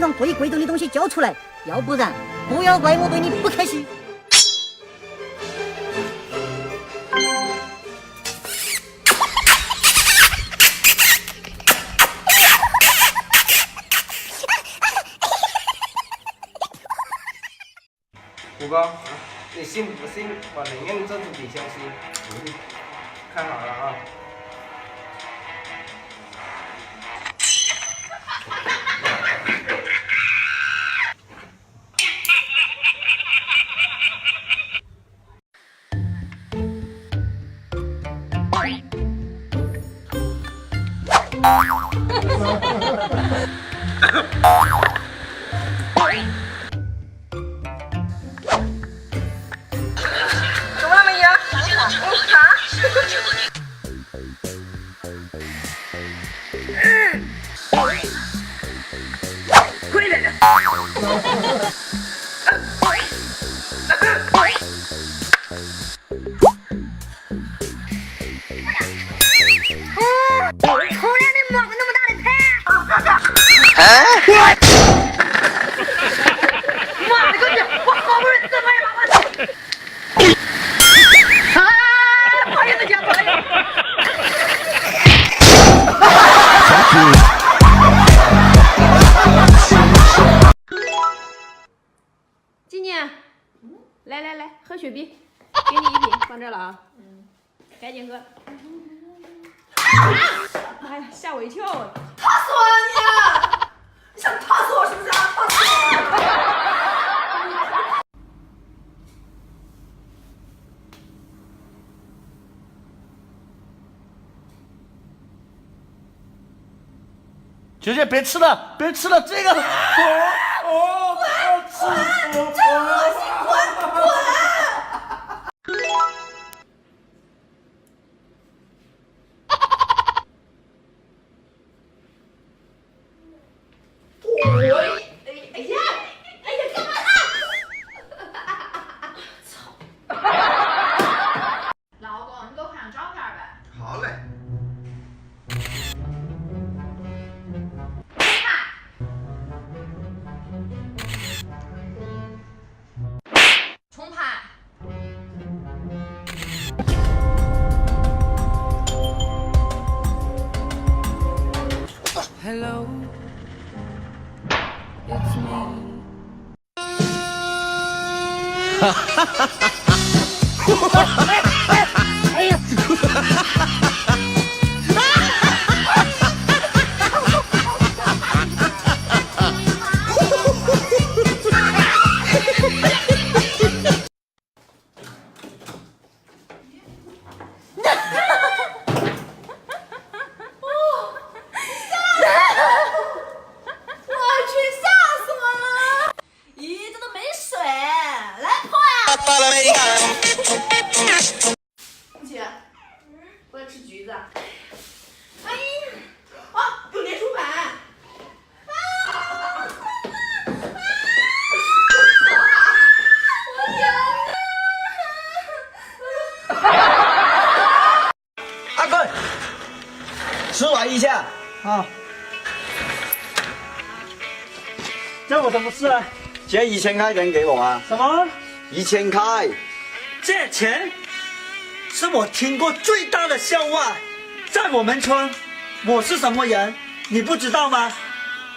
身上最贵重的东西交出来，要不然不要怪我对你不客气。虎哥，你信不信我能用这支笔消息？看好了啊！怎么了，美呀？回来了。后来你摸过那么大的盘？妈的个逼！我好不容易怎么也把我……讨厌的家讨厌！今年，来，喝雪碧，给你一瓶，放这了啊。赶紧喝。妈呀，吓我一跳！怕死我了你！你想怕死我是不是？怕死我！姐姐别吃了，别吃了，这个，老公，你给我看张照片呗。好嘞。重拍。Hello, it's me. 哎呀！姐，我要吃橘子。哎呀，啊，有连珠板。阿贵，吃完一下啊。这我什么事啊？借1000块钱给我啊什么！1000块，借钱？是我听过最大的笑话。在我们村，我是什么人，你不知道吗？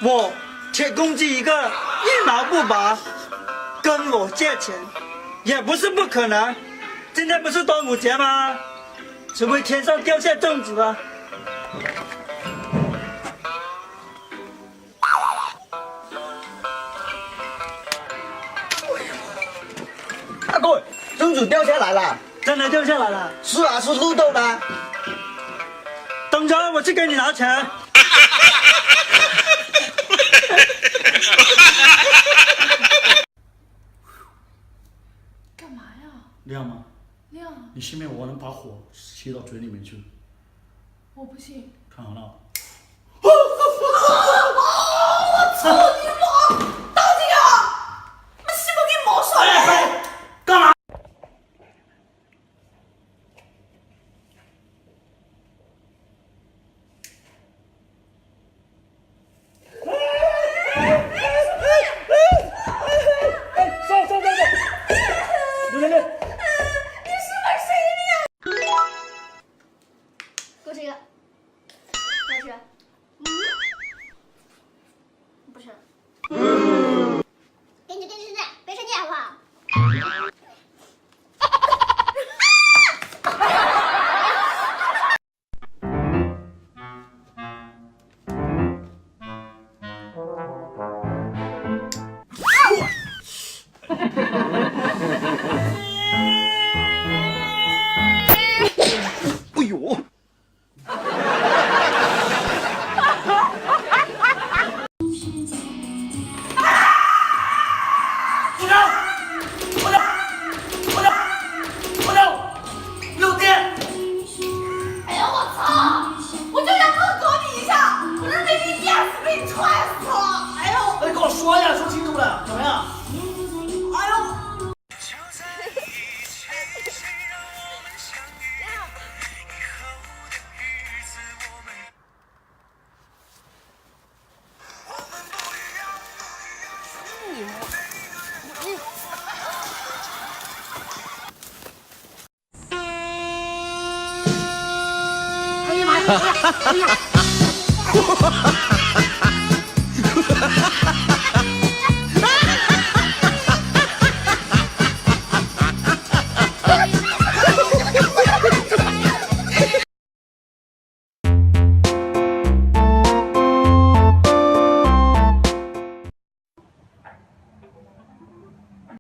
我铁公鸡一个，一毛不拔。跟我借钱，也不是不可能。今天不是端午节吗？除非天上掉下粽子啊！阿贵，粽子掉下来了。真的掉下来了。是啊，是绿豆的。等着，我去给你拿钱。干嘛呀？亮吗？亮，你信不信我能把火吸到嘴里面去？我不信。看好了。我操你妈！到底啊！我西蒙给毛耍嘞！干嘛？哎呦！漏电！哎呀，我操！我就想和躲你一下，我这被你电死，被你踹死了！哎呦！你跟我说呀，说清楚了，怎么样？哎呦！哎呀妈呀！哎呀！哎呀！